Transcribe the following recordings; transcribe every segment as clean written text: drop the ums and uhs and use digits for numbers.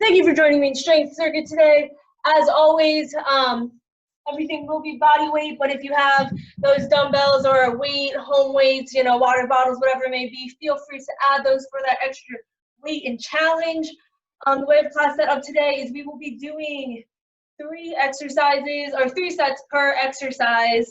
Thank you for joining me in Strength Circuit today. As always, everything will be body weight, but if you have those dumbbells or a weight, home weights, water bottles, whatever it may be, feel free to add those for that extra weight and challenge. The way the class set up today is we will be doing 3 exercises or 3 sets per exercise.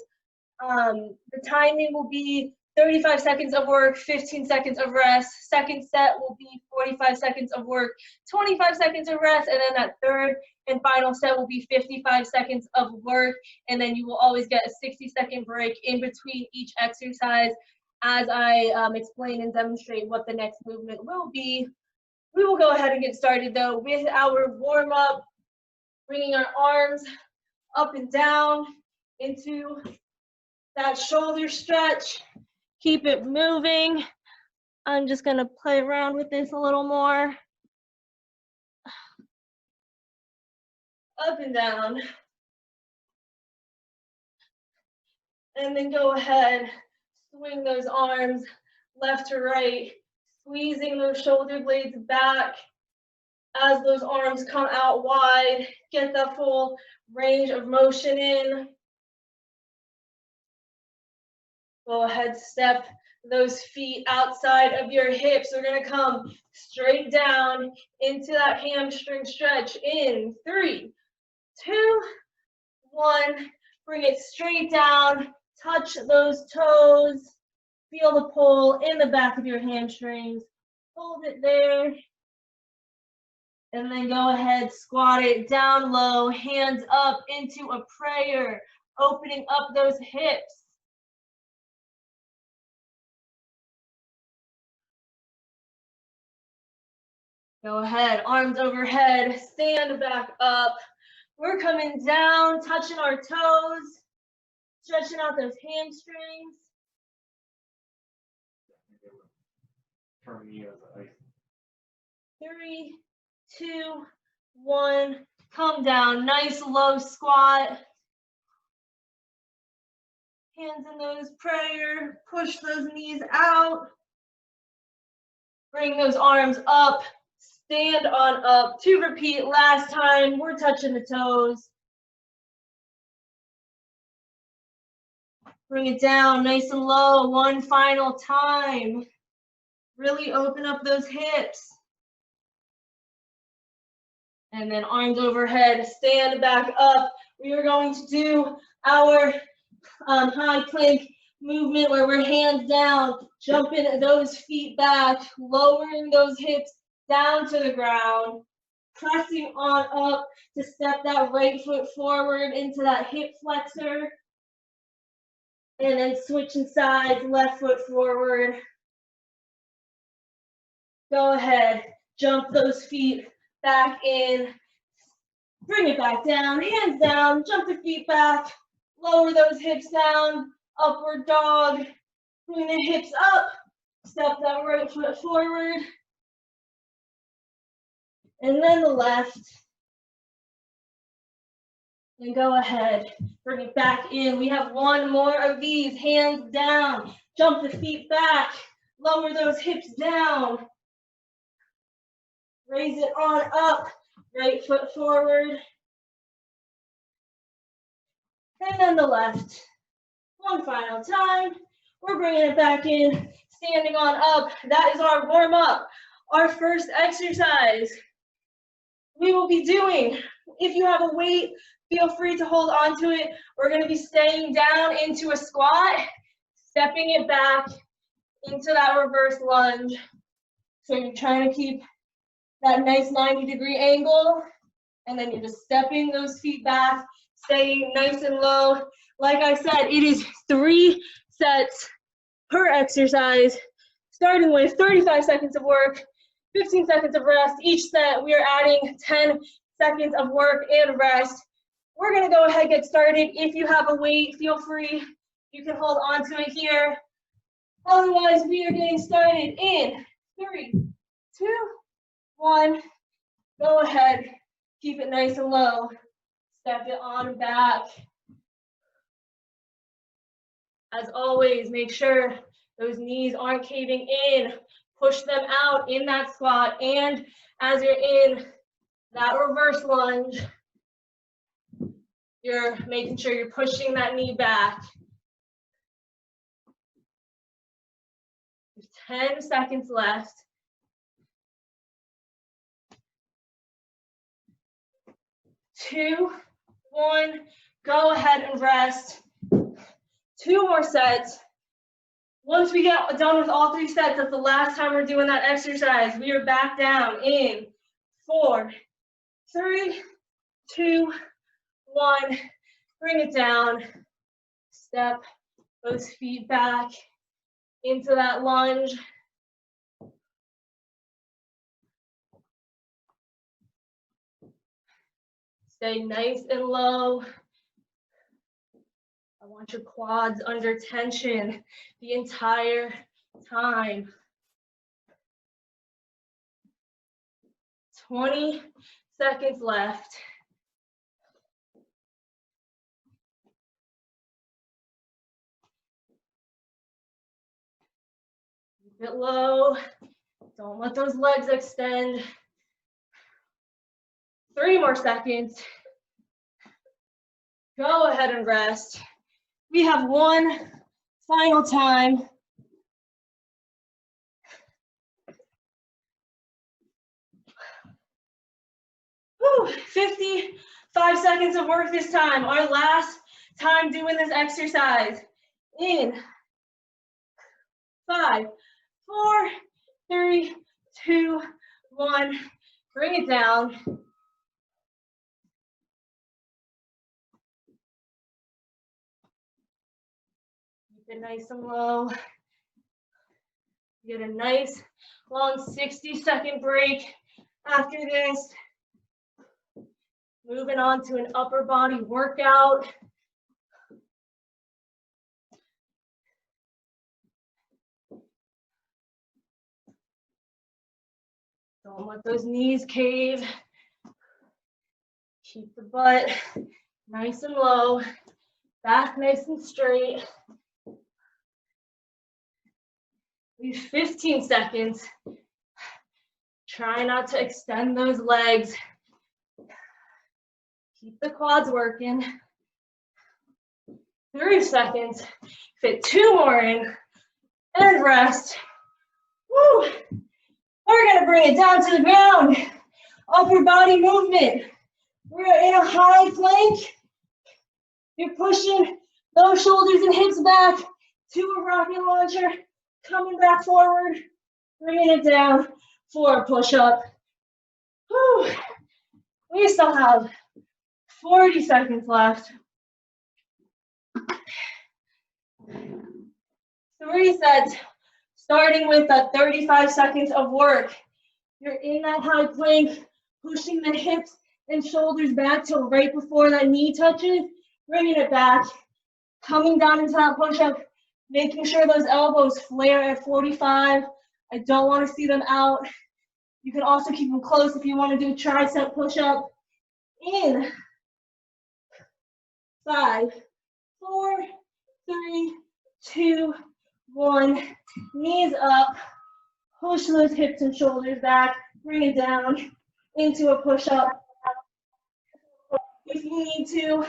The timing will be 35 seconds of work, 15 seconds of rest. Second set will be 45 seconds of work, 25 seconds of rest, and then that third and final set will be 55 seconds of work, and then you will always get a 60-second break in between each exercise as I explain and demonstrate what the next movement will be. We will go ahead and get started though with our warm-up, bringing our arms up and down into that shoulder stretch. Keep it moving. I'm just gonna play around with this a little more. Up and down. And then go ahead, swing those arms left to right, squeezing those shoulder blades back as those arms come out wide. Get the full range of motion in. Go ahead, step those feet outside of your hips. We're gonna come straight down into that hamstring stretch in 3, 2, 1. Bring it straight down, touch those toes, feel the pull in the back of your hamstrings. Hold it there. And then go ahead, squat it down low, hands up into a prayer, opening up those hips. Go ahead, arms overhead, stand back up. We're coming down, touching our toes, stretching out those hamstrings. Turn me as ice. 3, 2, 1, come down, nice low squat. Hands in those prayer, push those knees out. Bring those arms up. Stand on up. To repeat, last time, we're touching the toes. Bring it down nice and low, one final time. Really open up those hips. And then arms overhead, stand back up. We are going to do our high plank movement where we're hands down, jumping those feet back, lowering those hips down to the ground, pressing on up to step that right foot forward into that hip flexor, and then switching sides, left foot forward. Go ahead, jump those feet back in, bring it back down, hands down, jump the feet back, lower those hips down, upward dog, bring the hips up, step that right foot forward, and then the left. And go ahead, bring it back in. We have one more of these, hands down, jump the feet back, lower those hips down, raise it on up, right foot forward, and then the left. One final time, we're bringing it back in, standing on up. That is our warm up, our first exercise. We will be doing, if you have a weight, feel free to hold on to it. We're going to be staying down into a squat, stepping it back into that reverse lunge. So you're trying to keep that nice 90-degree angle, and then you're just stepping those feet back, staying nice and low. Like I said, it is 3 sets per exercise, starting with 35 seconds of work, 15 seconds of rest. Each set, we are adding 10 seconds of work and rest. We're gonna go ahead and get started. If you have a weight, feel free. You can hold on to it here. Otherwise, we are getting started in 3, 2, 1. Go ahead, keep it nice and low. Step it on back. As always, make sure those knees aren't caving in. Push them out in that squat, and as you're in, That reverse lunge, you're making sure you're pushing that knee back. 10 seconds left. 2, 1, go ahead and rest. 2 more sets. Once we get done with all 3 sets, that's the last time we're doing that exercise. We are back down in 4, 3, 2, 1. Bring it down. Step those feet back into that lunge. Stay nice and low. I want your quads under tension the entire time. 20 seconds left. Keep it low. Don't let those legs extend. 3 more seconds. Go ahead and rest. We have 1 final time. Whew, 55 seconds of work this time. Our last time doing this exercise. In 5, 4, 3, 2, 1. Bring it down. Keep it nice and low. Get a nice long 60-second break after this. Moving on to an upper body workout. Don't let those knees cave. Keep the butt nice and low, back nice and straight. Leave 15 seconds. Try not to extend those legs. Keep the quads working. 3 seconds. Fit 2 more in and rest. Woo! We're gonna bring it down to the ground. Upper body movement. We're in a high plank. You're pushing those shoulders and hips back to a rocket launcher. Coming back forward, bringing it down for a push-up. Whew. We still have 40 seconds left. 3 sets, starting with that 35 seconds of work. You're in that high plank, pushing the hips and shoulders back till right before that knee touches, bringing it back, coming down into that push-up, making sure those elbows flare at 45. I don't want to see them out. You can also keep them close if you want to do a tricep push-up. In 5, 4, 3, 2, 1. Knees up. Push those hips and shoulders back. Bring it down into a push-up. If you need to,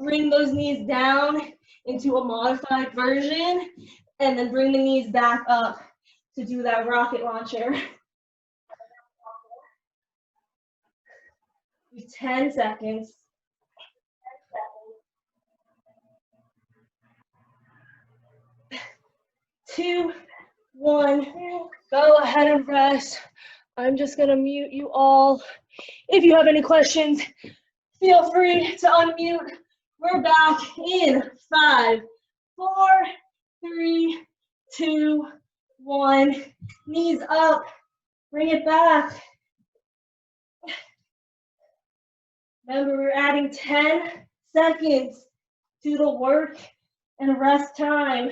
bring those knees down into a modified version, and then bring the knees back up to do that rocket launcher. 10 seconds. 2, 1. Go ahead and rest. I'm just gonna mute you all. If you have any questions, feel free to unmute. We're back in 5, 4, 3, 2, 1. Knees up. Bring it back. Remember, we're adding 10 seconds to the work and rest time.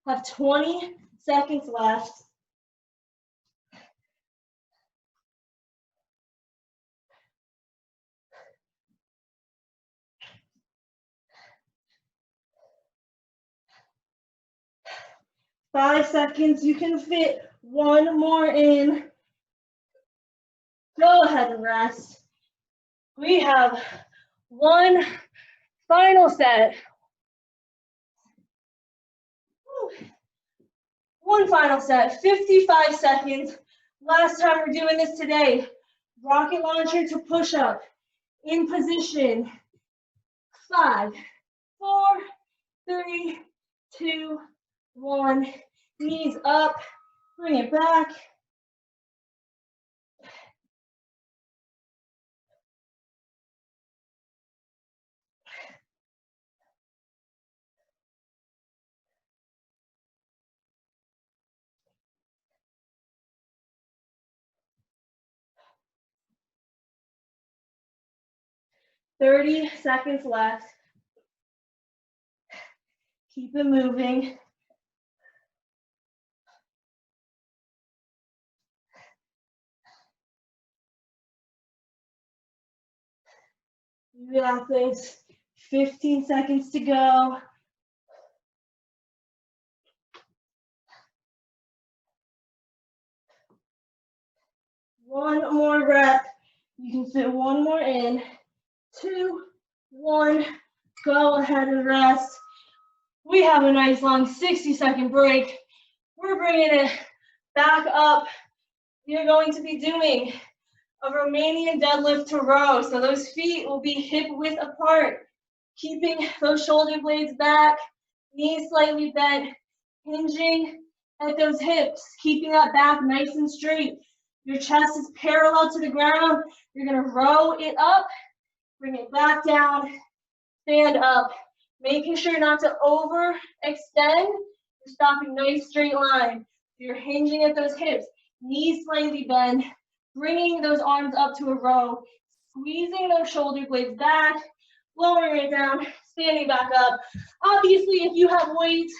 Have 20 seconds left. 5 seconds. You can fit one more in. Go ahead and rest. We have one final set. One final set, 55 seconds. Last time we're doing this today. Rocket launcher to push up. In position. 5, 4, 3, 2, 1. Knees up. Bring it back. Thirty seconds left. Keep it moving. You got this. 15 seconds to go. One more rep. You can fit one more in. 2, 1. Go ahead and rest. We have a nice long 60-second break. We're bringing it back up. You're going to be doing a Romanian deadlift to row. So those feet will be hip width apart, keeping those shoulder blades back, knees slightly bent, hinging at those hips, keeping that back nice and straight. Your chest is parallel to the ground. You're gonna row it up, bring it back down, stand up, making sure not to overextend. You're stopping nice straight line. You're hinging at those hips, knees slightly bent, bringing those arms up to a row, squeezing those shoulder blades back, lowering it down, standing back up. Obviously, if you have weights,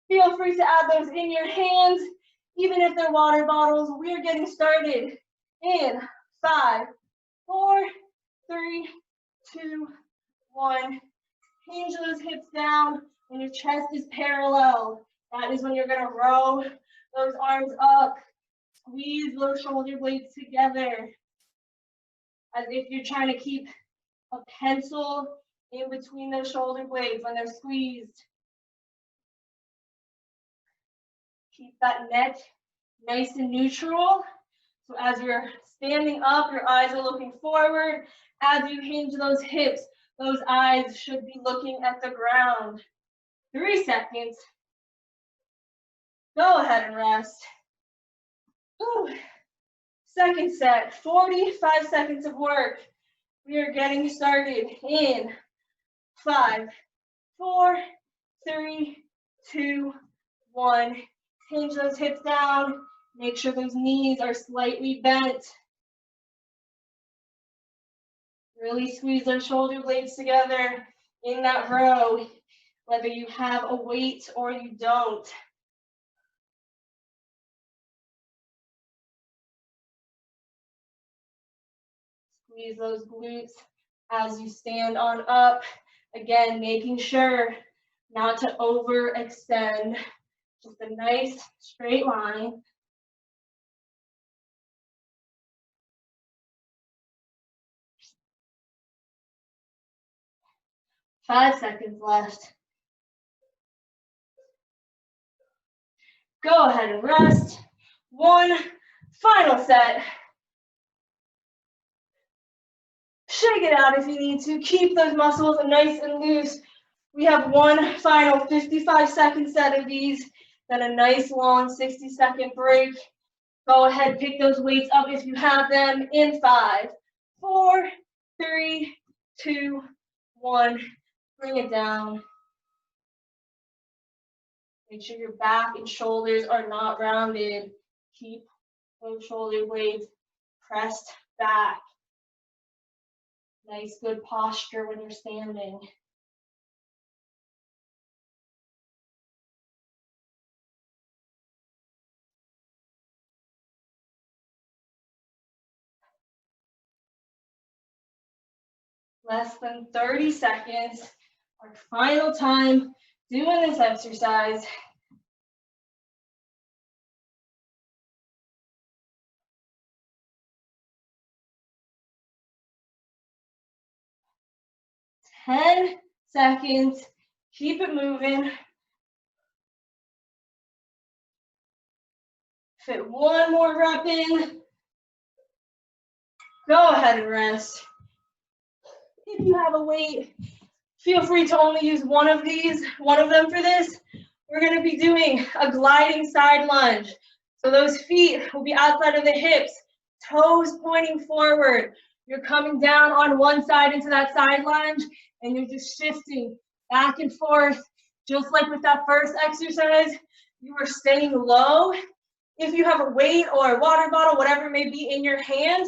feel free to add those in your hands, even if they're water bottles. We're getting started in 5, 4, 3, 2, 1. Hinge those hips down when your chest is parallel. That is when you're gonna row those arms up, squeeze those shoulder blades together, as if you're trying to keep a pencil in between those shoulder blades when they're squeezed. Keep that neck nice and neutral. So as you're standing up, your eyes are looking forward. As you hinge those hips, those eyes should be looking at the ground. 3 seconds. Go ahead and rest. Whew. Second set, 45 seconds of work. We are getting started in 5, 4, 3, 2, 1. Hinge those hips down. Make sure those knees are slightly bent. Really squeeze those shoulder blades together in that row, whether you have a weight or you don't. Squeeze those glutes as you stand on up. Again, making sure not to overextend. Just a nice straight line. Five seconds left. Go ahead and rest. One final set. Shake it out if you need to. Keep those muscles nice and loose. We have one final 55-second set of these, then a nice long 60-second break. Go ahead, pick those weights up if you have them in 5, 4, 3, 2, 1. Bring it down. Make sure your back and shoulders are not rounded. Keep those shoulder blades pressed back. Nice, good posture when you're standing. Less than 30 seconds. Our final time doing this exercise. 10 seconds. Keep it moving. Fit one more rep in. Go ahead and rest. If you have a weight, feel free to only use one of them for this. We're going to be doing a gliding side lunge. So those feet will be outside of the hips, toes pointing forward. You're coming down on one side into that side lunge, and you're just shifting back and forth. Just like with that first exercise, you are staying low. If you have a weight or a water bottle, whatever may be in your hand,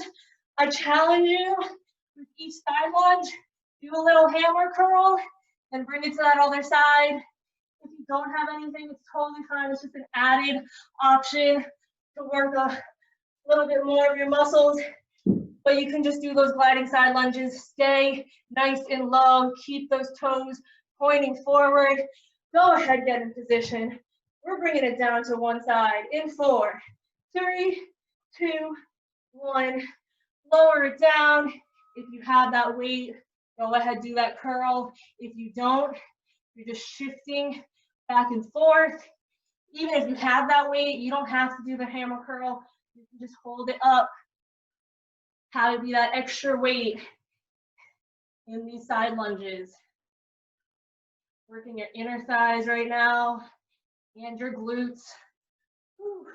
I challenge you with each side lunge, do a little hammer curl and bring it to that other side. If you don't have anything, it's totally fine. It's just an added option to work a little bit more of your muscles. But you can just do those gliding side lunges. Stay nice and low. Keep those toes pointing forward. Go ahead, get in position. We're bringing it down to one side in 4, 3, 2, 1. Lower it down. If you have that weight, go ahead, do that curl. If you don't, you're just shifting back and forth. Even if you have that weight, you don't have to do the hammer curl. You can just hold it up. Have it be that extra weight in these side lunges. Working your inner thighs right now and your glutes. Whew.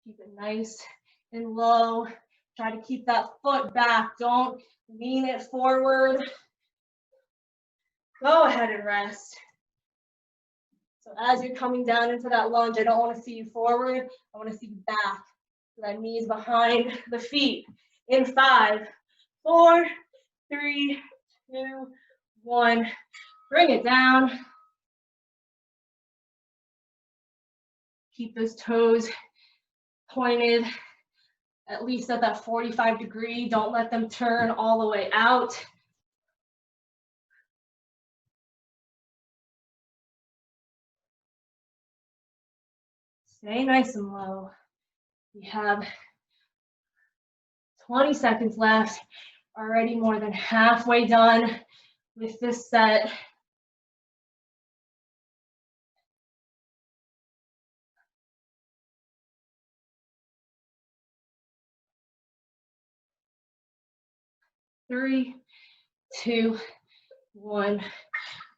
Keep it nice and low. Try to keep that foot back. Don't lean it forward. Go ahead and rest. So as you're coming down into that lunge, I don't want to see you forward. I want to see you back. So that knees behind the feet. In 5, 4, 3, 2, 1. Bring it down. Keep those toes pointed at least at that 45 degree. Don't let them turn all the way out. Stay nice and low. We have 20 seconds left. Already more than halfway done with this set. Three, 2, 1.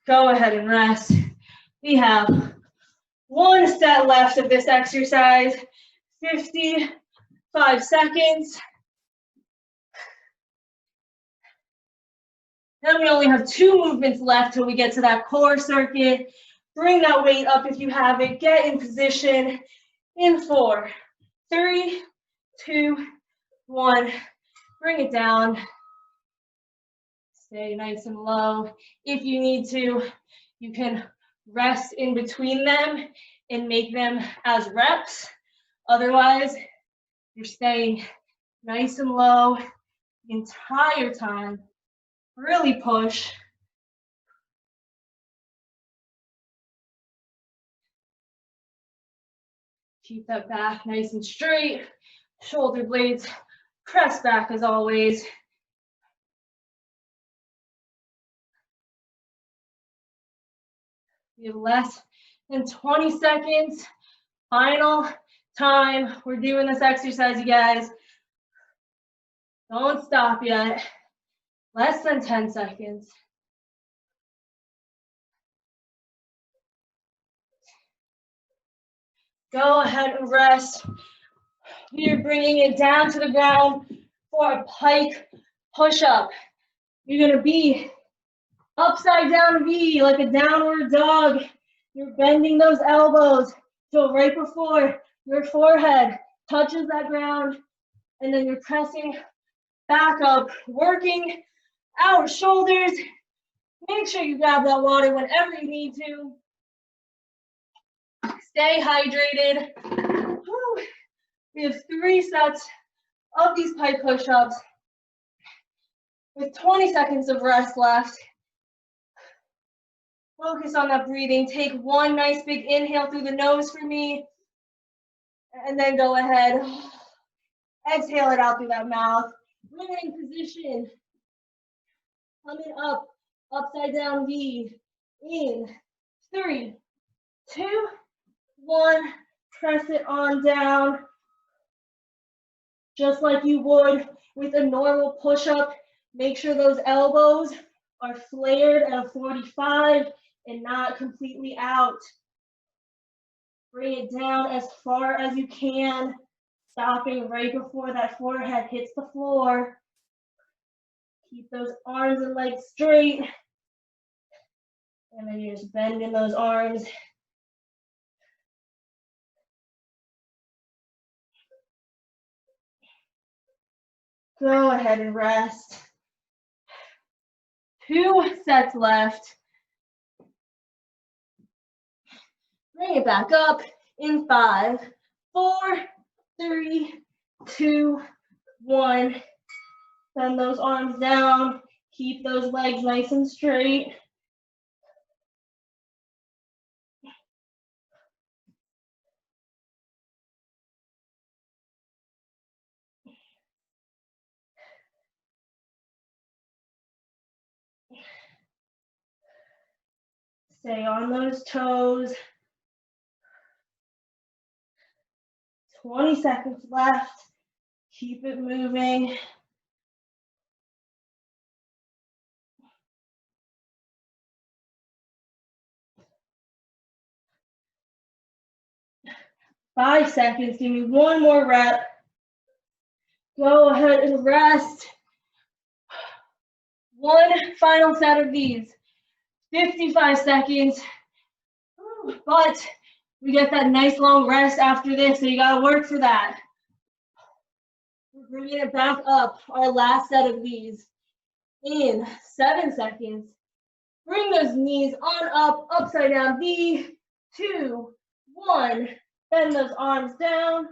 Go ahead and rest. We have one set left of this exercise. 55 seconds. Then we only have 2 movements left till we get to that core circuit. Bring that weight up if you have it. Get in position in 4, 3, 2, 1. Bring it down. Stay nice and low. If you need to, you can rest in between them and make them as reps. Otherwise, you're staying nice and low the entire time. Really push. Keep that back nice and straight. Shoulder blades press back as always. We have less than 20 seconds. Final time. We're doing this exercise, you guys. Don't stop yet. Less than 10 seconds. Go ahead and rest. We are bringing it down to the ground for a pike push-up. You're going to be upside down V, like a downward dog. You're bending those elbows so right before your forehead touches that ground, and then you're pressing back up, working our shoulders. Make sure you grab that water whenever you need to. Stay hydrated. Whew. We have 3 sets of these pike push-ups with 20 seconds of rest left. Focus on that breathing. Take one nice big inhale through the nose for me. And then go ahead. Exhale it out through that mouth. Bring it in position. Coming up upside down V. In 3, 2, 1. Press it on down. Just like you would with a normal push-up. Make sure those elbows are flared at a 45 and not completely out. Bring it down as far as you can, stopping right before that forehead hits the floor. Keep those arms and legs straight. And then you're just bending those arms. Go ahead and rest. 2 sets left. Bring it back up in 5, 4, 3, 2, 1. Send those arms down. Keep those legs nice and straight. Stay on those toes. 20 seconds left. Keep it moving. Five seconds. Give me one more rep. Go ahead and rest. One final set of these. 55 seconds. But we get that nice long rest after this, so you gotta work for that. We're bringing it back up, our last set of these. In 7 seconds. Bring those knees on up, upside down V. 2, 1. Bend those arms down.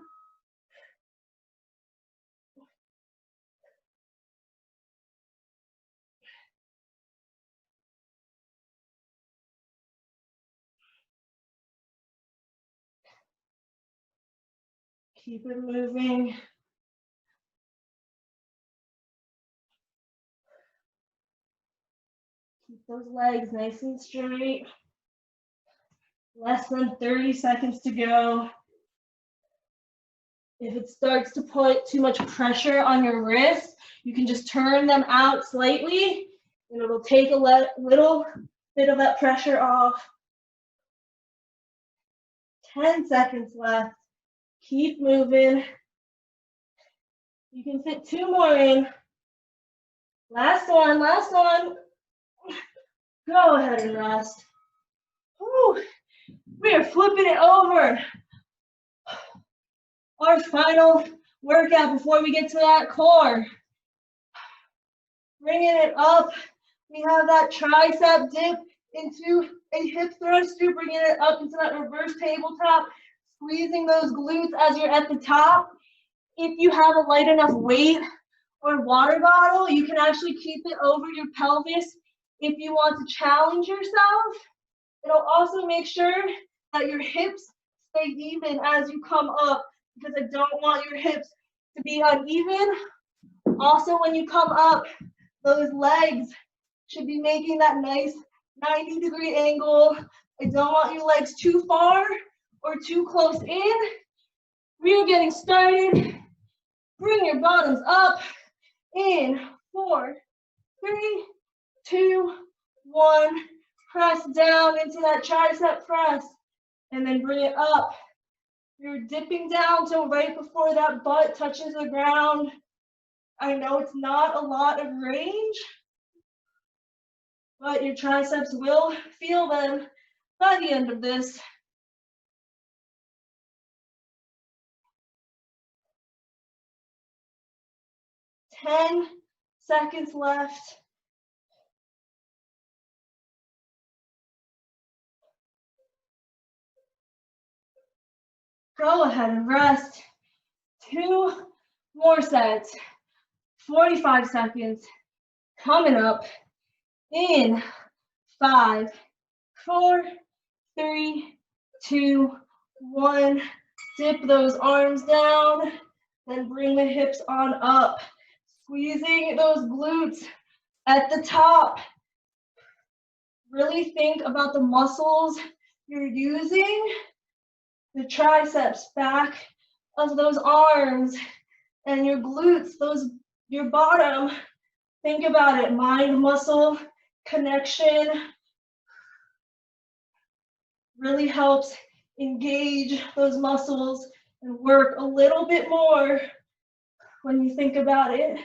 Keep it moving. Keep those legs nice and straight. Less than 30 seconds to go. If it starts to put too much pressure on your wrists, you can just turn them out slightly, and it'll take a little bit of that pressure off. 10 seconds left. Keep moving. You can fit 2 more in. Last one, last one. Go ahead and rest. Whew. We are flipping it over. Our final workout before we get to that core. Bringing it up. We have that tricep dip into a hip thruster, bringing it up into that reverse tabletop, squeezing those glutes as you're at the top. If you have a light enough weight or water bottle, you can actually keep it over your pelvis if you want to challenge yourself. It'll also make sure that your hips stay even as you come up, because I don't want your hips to be uneven. Also, when you come up, those legs should be making that nice 90-degree angle. I don't want your legs too far or too close in. We are getting started. Bring your bottoms up in 4, 3, 2, 1. Press down into that tricep press, and then bring it up. You're dipping down till right before that butt touches the ground. I know it's not a lot of range, but your triceps will feel them by the end of this. 10 seconds left. Go ahead and rest. 2 more sets. 45 seconds. Coming up in 5, 4, 3, 2, 1. Dip those arms down, then bring the hips on up. Squeezing those glutes at the top. Really think about the muscles you're using, the triceps, back of those arms, and your glutes, your bottom. Think about it, mind-muscle connection really helps engage those muscles and work a little bit more when you think about it.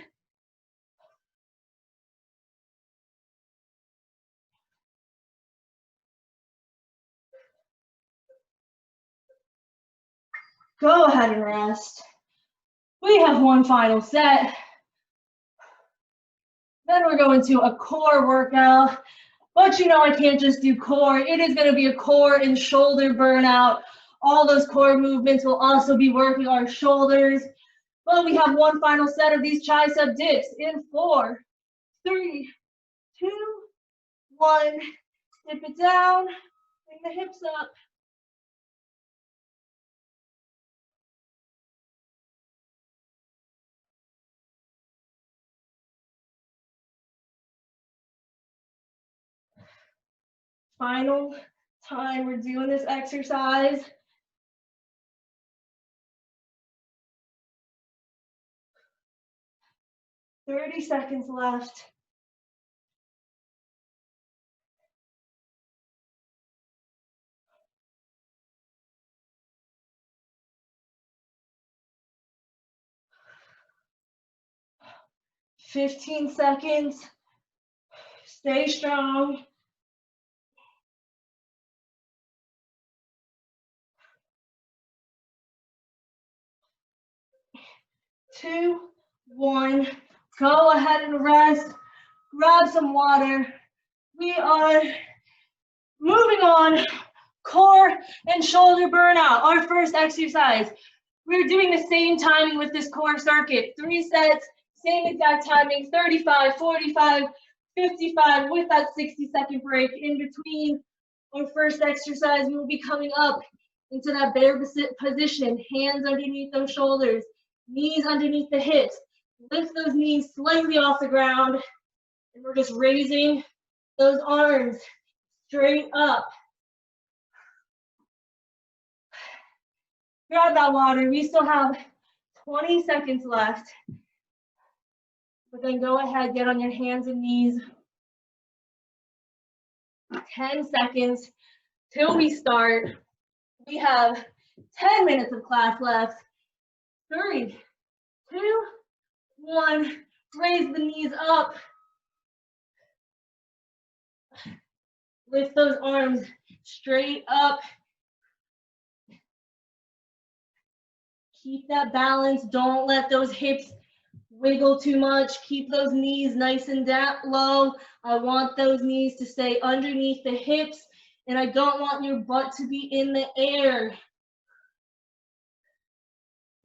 Go ahead and rest. We have one final set. Then we're going to a core workout. But you know I can't just do core. It is going to be a core and shoulder burnout. All those core movements will also be working our shoulders. But we have one final set of these tricep dips in 4, 3, 2, 1. Dip it down, bring the hips up. Final time we're doing this exercise. Thirty seconds left. Fifteen seconds. Stay strong. 2, 1. Go ahead and rest. Grab some water. We are moving on. Core and shoulder burnout, our first exercise. We're doing the same timing with this core circuit. 3 sets, same exact timing, 35, 45, 55 with that 60-second break in between. Our first exercise, we will be coming up into that bear position, hands underneath those shoulders, knees underneath the hips. Lift those knees slightly off the ground, and we're just raising those arms straight up. Grab that water. We still have 20 seconds left. But then go ahead, get on your hands and knees. 10 seconds till we start. We have 10 minutes of class left. 3, 2, 1. Raise the knees up. Lift those arms straight up. Keep that balance. Don't let those hips wiggle too much. Keep those knees nice and low. I want those knees to stay underneath the hips, and I don't want your butt to be in the air.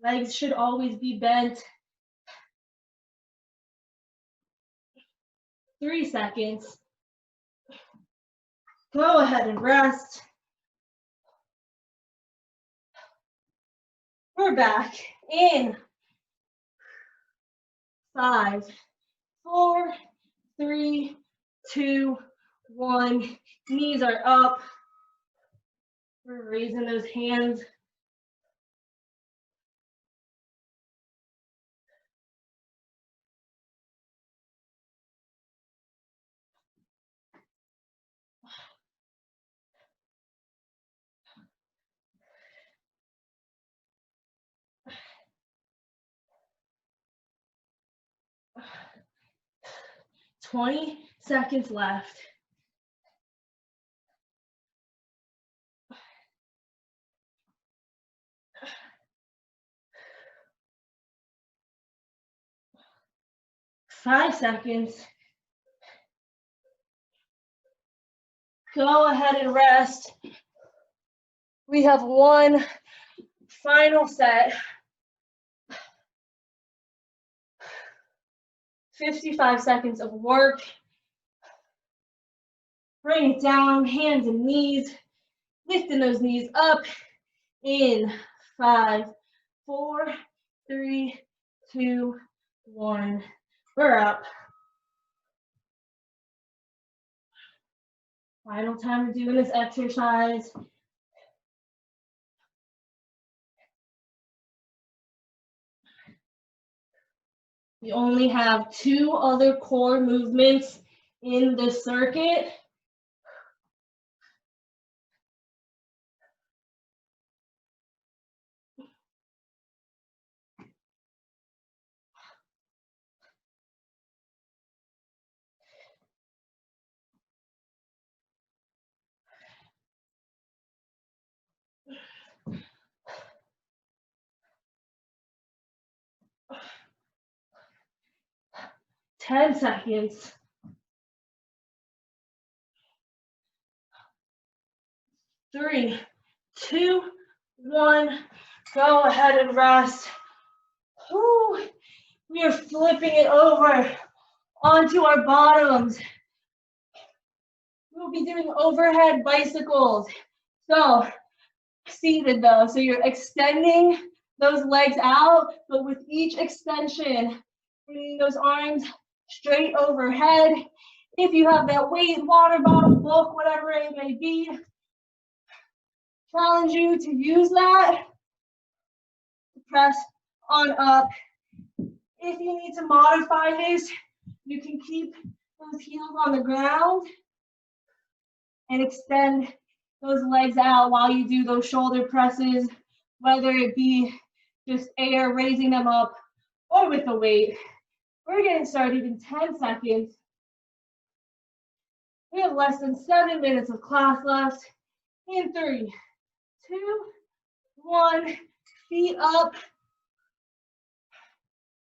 Legs should always be bent. 3 seconds. Go ahead and rest. We're back in 5, 4, 3, 2, 1. Knees are up. We're raising those hands. "20 seconds left. "5 seconds. Go ahead and rest. We have one final set. 55 seconds of work. Bring it down, hands and knees. Lifting those knees up. In 5, 4, 3, 2, 1. We're up. Final time we're doing this exercise. We only have 2 other core movements in the circuit. Ten seconds. 3, 2, 1. Go ahead and rest. Whew. We are flipping it over onto our bottoms. We'll be doing overhead bicycles. So, seated though. So you're extending those legs out, but with each extension, bringing those arms straight overhead. If you have that weight, water bottle, book, whatever it may be, challenge you to use that to press on up. If you need to modify this, you can keep those heels on the ground and extend those legs out while you do those shoulder presses, whether it be just air, raising them up, or with the weight. We're getting started in 10 seconds. We have less than 7 minutes of class left. In 3, 2, 1, feet up.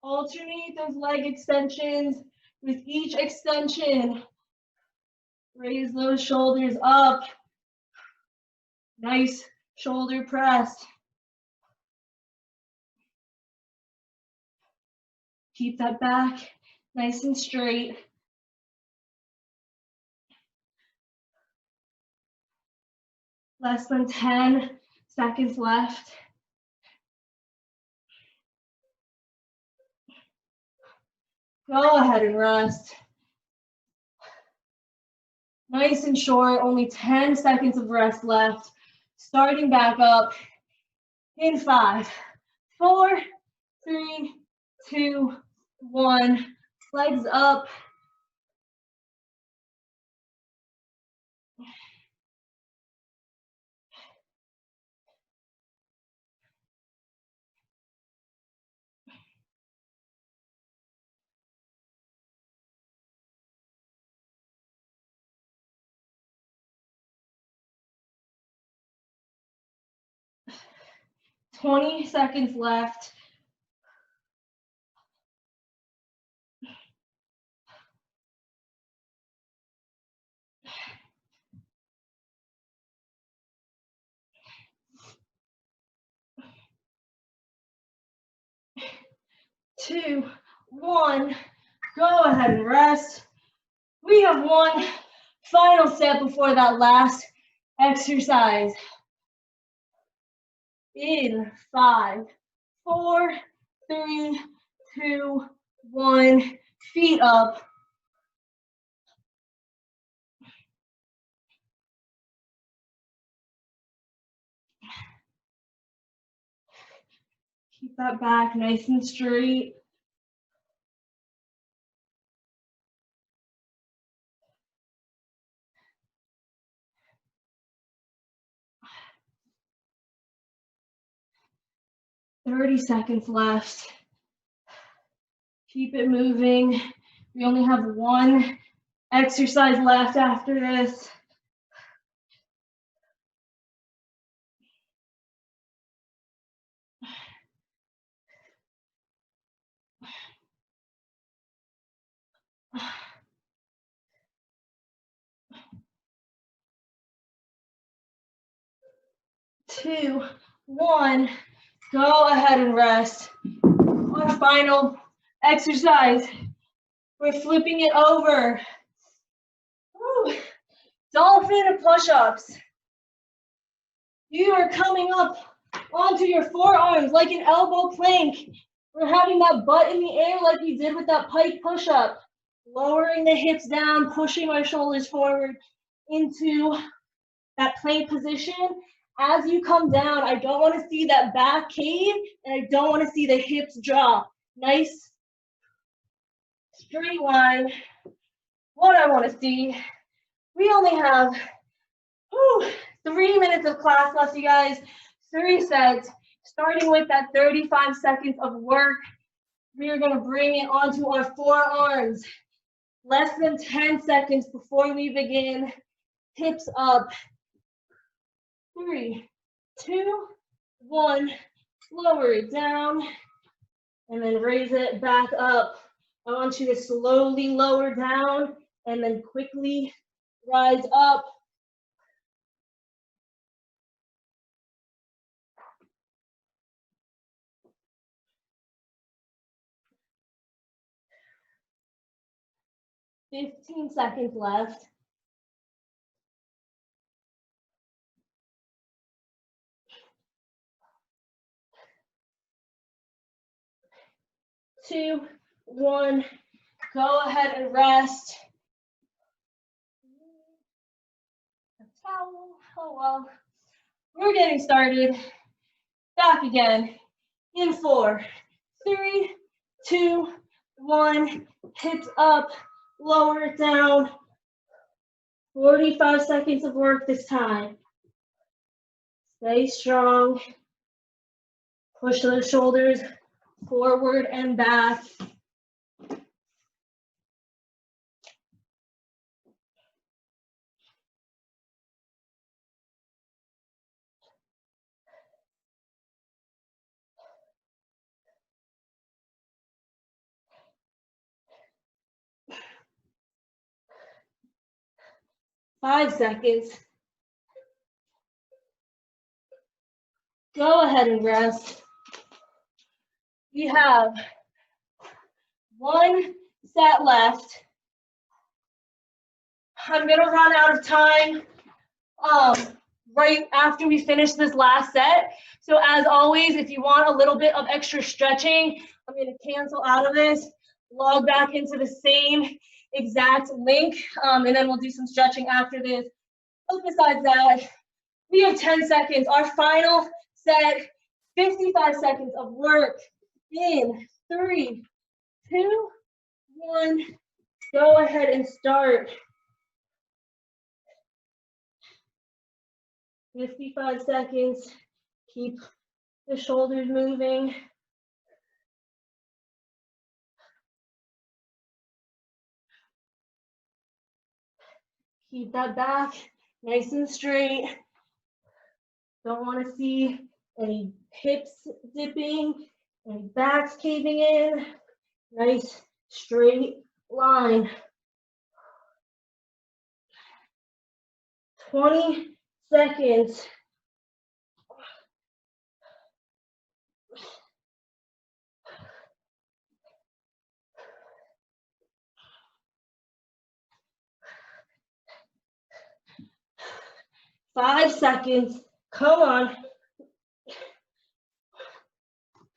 Alternate those leg extensions. With each extension, raise those shoulders up. Nice shoulder press. Keep that back nice and straight. Less than 10 seconds left. Go ahead and rest. Nice and short, only 10 seconds of rest left. Starting back up in 5, 4, 3, 2, 1. Legs up. Twenty seconds left. Two, 1. Go ahead and rest. We have one final step before that last exercise. In 5, 4, 3, 2, 1. Feet up. Keep that back nice and straight. Thirty seconds left. Keep it moving. We only have one exercise left after this. Two, 1. Go ahead and rest. Our final exercise. We're flipping it over. Woo. Dolphin push-ups. You are coming up onto your forearms like an elbow plank. We're having that butt in the air like we did with that pike push-up. Lowering the hips down, pushing our shoulders forward. into that plank position. As you come down, I don't want to see that back cave, and I don't want to see the hips drop. Nice straight line. What I want to see, we only have 3 minutes of class left, you guys. 3 sets, starting with that 35 seconds of work. We are going to bring it onto our forearms. Less than 10 seconds before we begin. Hips up. 3, 2, 1. Lower it down and then raise it back up. I want you to slowly lower down and then quickly rise up. "15 seconds left. Two, one, go ahead and rest. A towel, oh well. We're getting started. Back again. In 4, 3, 2, 1. Hips up, lower it down. 45 seconds of work this time. Stay strong. Push those shoulders forward and back. Five seconds. Go ahead and rest. We have 1 set left. I'm gonna run out of time right after we finish this last set. So as always, if you want a little bit of extra stretching, I'm gonna cancel out of this, log back into the same exact link, and then we'll do some stretching after this. But besides that, we have 10 seconds. Our final set, 55 seconds of work in 3, 2, 1. Go ahead and start. 55 seconds. Keep the shoulders moving. Keep that back nice and straight. Don't want to see any hips dipping, any backs caving in. Nice straight line. 20 seconds. Five seconds. Come on.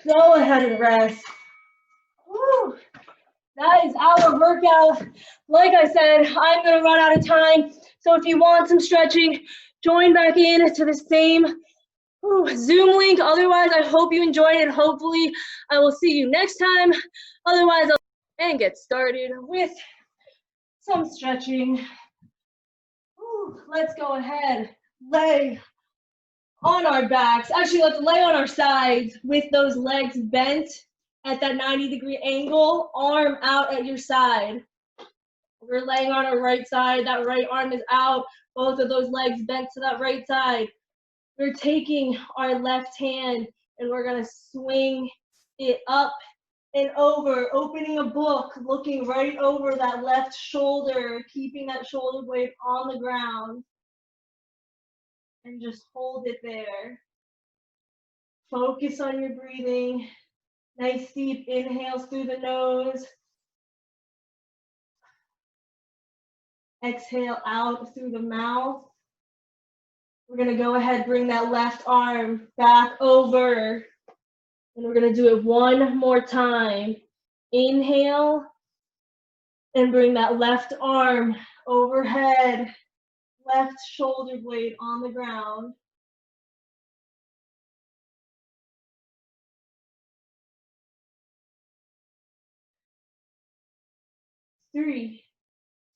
Go ahead and rest. Woo. That is our workout. Like I said, I'm going to run out of time. So if you want some stretching, join back in to the same Zoom link. Otherwise, I hope you enjoyed it. Hopefully, I will see you next time. Otherwise, and get started with some stretching. Let's go ahead. Lay on our backs. Actually, let's lay on our sides with those legs bent at that 90-degree angle, arm out at your side. We're laying on our right side. That right arm is out. Both of those legs bent to that right side. We're taking our left hand and we're going to swing it up and over, opening a book, looking right over that left shoulder, keeping that shoulder blade on the ground. And just hold it there. Focus on your breathing. Nice deep inhales through the nose. Exhale out through the mouth. We're going to go ahead, bring that left arm back over. And we're going to do it one more time. Inhale. And bring that left arm overhead. left shoulder blade on the ground. 3,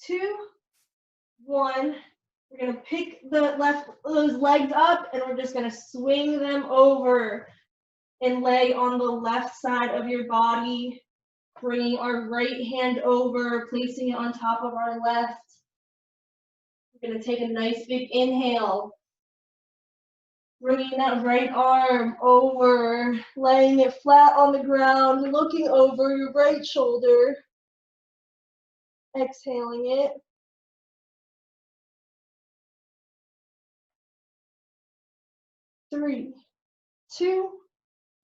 2, 1. We're gonna pick those legs up and we're just gonna swing them over and lay on the left side of your body, bringing our right hand over, placing it on top of our left. We're gonna take a nice big inhale, bringing that right arm over, laying it flat on the ground, looking over your right shoulder, exhaling it. 3, 2,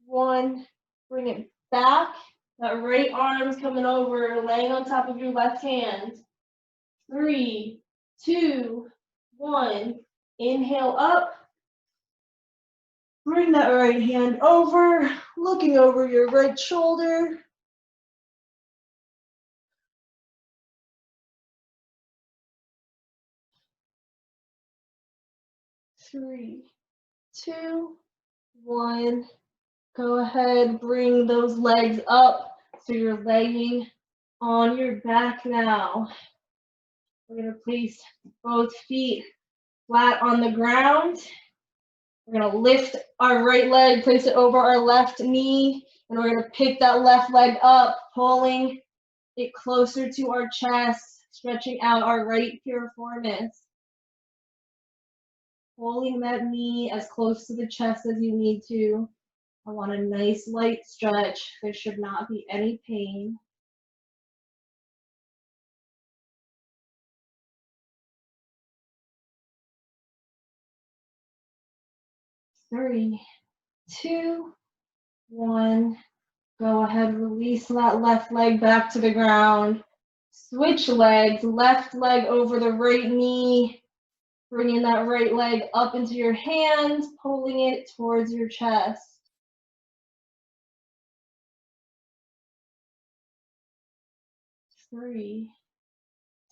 1. Bring it back. That right arm's coming over, laying on top of your left hand. 3, 2, 1. Inhale up. Bring that right hand over, looking over your right shoulder. 3, 2, 1. Go ahead, bring those legs up so you're laying on your back now. We're going to place both feet flat on the ground. We're going to lift our right leg, place it over our left knee, and we're going to pick that left leg up, pulling it closer to our chest, stretching out our right piriformis. Pulling that knee as close to the chest as you need to. I want a nice light stretch. There should not be any pain. 3, 2, 1. Go ahead, release that left leg back to the ground. Switch legs, left leg over the right knee. Bringing that right leg up into your hands, pulling it towards your chest. 3,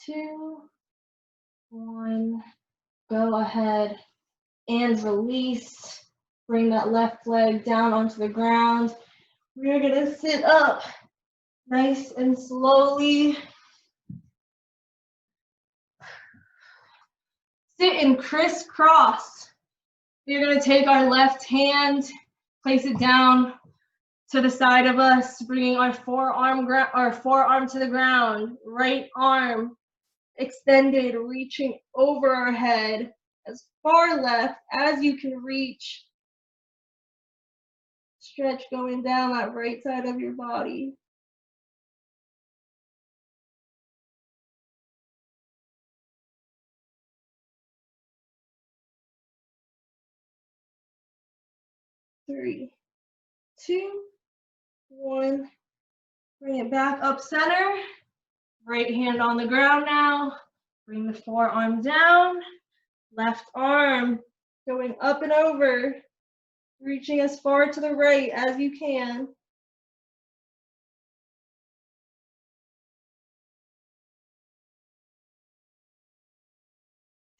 2, 1. Go ahead and release. Bring that left leg down onto the ground. We're gonna sit up nice and slowly. Sit in crisscross. We're gonna take our left hand, place it down to the side of us, bringing our forearm to the ground. Right arm extended, reaching over our head as far left as you can reach. Stretch going down that right side of your body. 3, 2, 1. Bring it back up center. Right hand on the ground now. Bring the forearm down. Left arm going up and over. Reaching as far to the right as you can.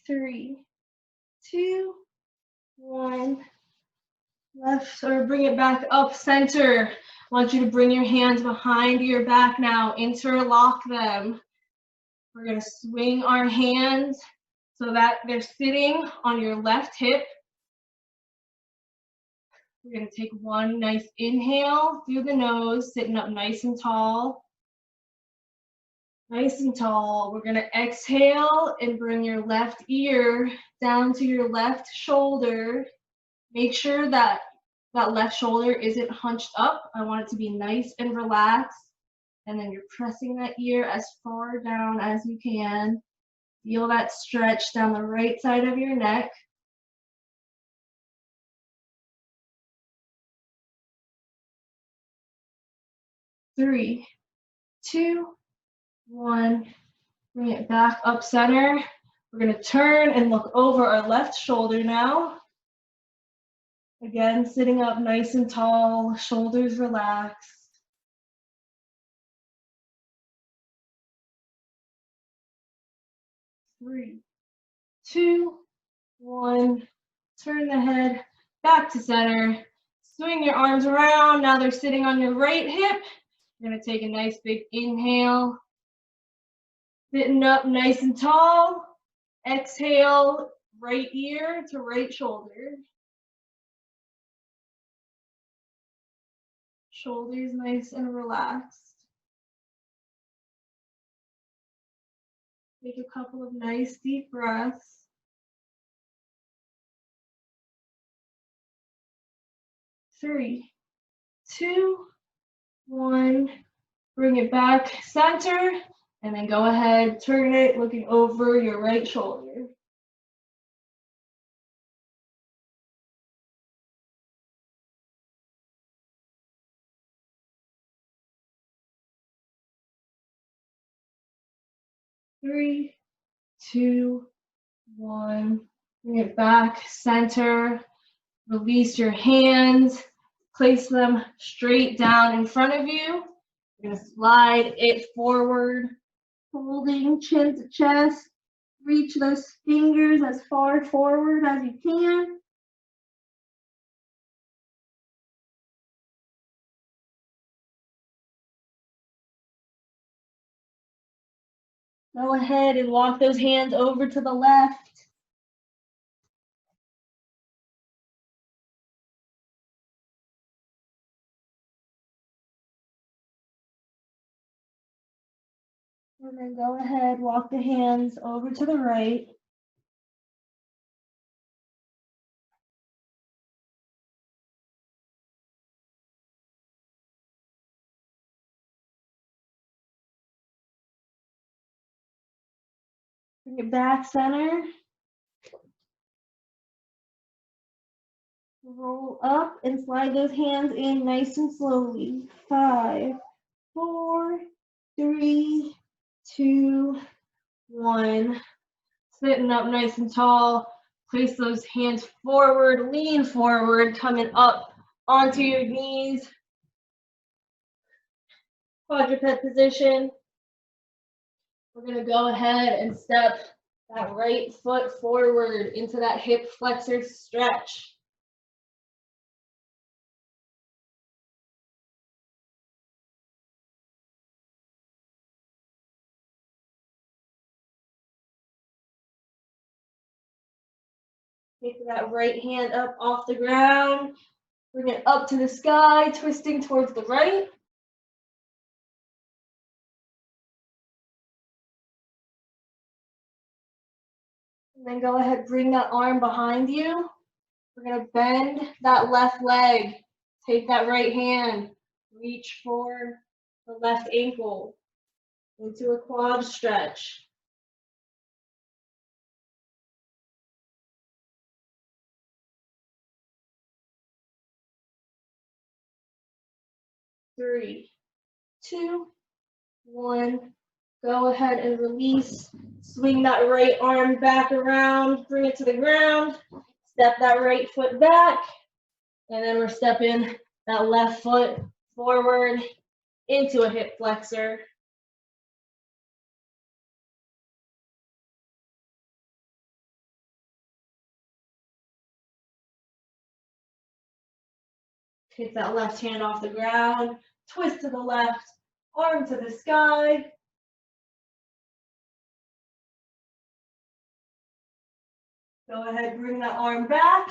3, 2, 1. Left, or bring it back up center. I want you to bring your hands behind your back now. Interlock them. We're going to swing our hands so that they're sitting on your left hip. We're going to take one nice inhale through the nose, sitting up nice and tall. Nice and tall. We're going to exhale and bring your left ear down to your left shoulder. Make sure that that left shoulder isn't hunched up. I want it to be nice and relaxed. And then you're pressing that ear as far down as you can. Feel that stretch down the right side of your neck. 3, 2, 1. Bring it back up center. We're going to turn and look over our left shoulder now. Again, sitting up nice and tall, shoulders relaxed. 3, 2, 1. Turn the head back to center. Swing your arms around. Now they're sitting on your right hip. You're going to take a nice big inhale. Sitting up nice and tall. Exhale, right ear to right shoulder. Shoulders nice and relaxed. Take a couple of nice deep breaths. 3, 2, 1. Bring it back center, and then go ahead, turn it, looking over your right shoulder. Three, 2, 1. Bring it back center. Release your hands. Place them straight down in front of you. You're going to slide it forward, holding chin to chest. Reach those fingers as far forward as you can. Go ahead and walk those hands over to the left. And then go ahead, walk the hands over to the right. Bring it back center. Roll up and slide those hands in nice and slowly. 5, 4, 3, 2, 1. Sitting up nice and tall. Place those hands forward, lean forward, coming up onto your knees. Quadruped position. We're going to go ahead and step that right foot forward into that hip flexor stretch. Take that right hand up off the ground. Bring it up to the sky, twisting towards the right. And then go ahead, bring that arm behind you. We're going to bend that left leg. Take that right hand. Reach for the left ankle into a quad stretch. Three, 2, 1. Go ahead and release. Swing that right arm back around. Bring it to the ground. Step that right foot back. And then we're stepping that left foot forward into a hip flexor. Take that left hand off the ground. Twist to the left. Arm to the sky. Go ahead, bring that arm back.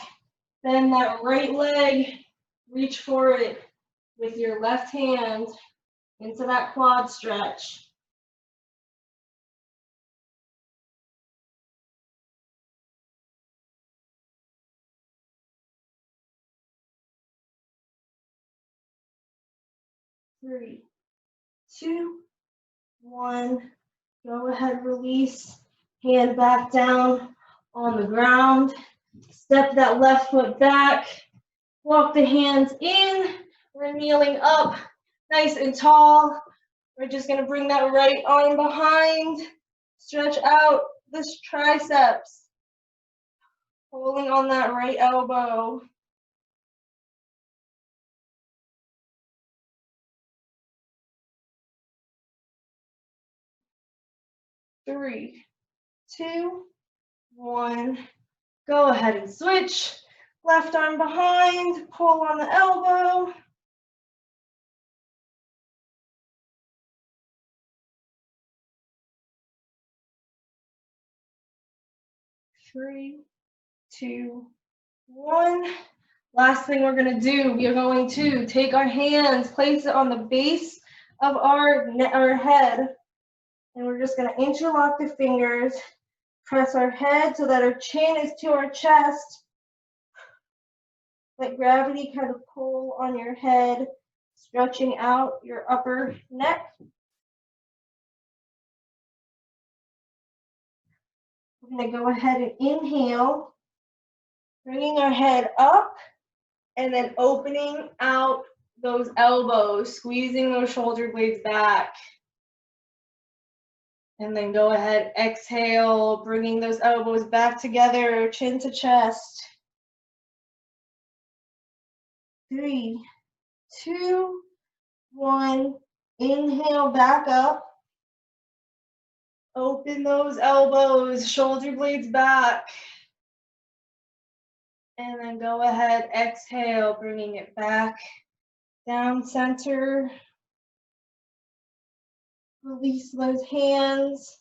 Bend that right leg. Reach for it with your left hand into that quad stretch. Three, 2, 1. Go ahead, release. Hand back down on the ground. Step that left foot back. Walk the hands in. We're kneeling up, nice and tall. We're just going to bring that right arm behind. Stretch out the triceps. Pulling on that right elbow. 3, 2, 1. Go ahead and switch. Left arm behind, pull on the elbow. 3, 2, 1. Last thing we're going to do, we are going to take our hands, place it on the base of our head, and we're just going to interlock the fingers, press our head so that our chin is to our chest. Let gravity kind of pull on your head, stretching out your upper neck. We're going to go ahead and inhale, bringing our head up, and then opening out those elbows, squeezing those shoulder blades back. And then go ahead, exhale, bringing those elbows back together, chin to chest. 3, 2, 1. Inhale back up. Open those elbows, shoulder blades back. And then go ahead, exhale, bringing it back down center. Release those hands.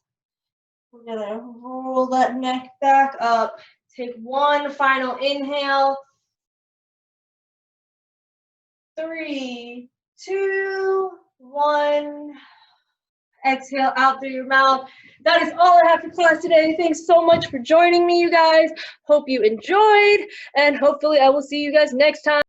We're gonna roll that neck back up. Take one final inhale. 3, 2, 1. Exhale out through your mouth. That is all I have for class today. Thanks so much for joining me, you guys. Hope you enjoyed, and hopefully I will see you guys next time.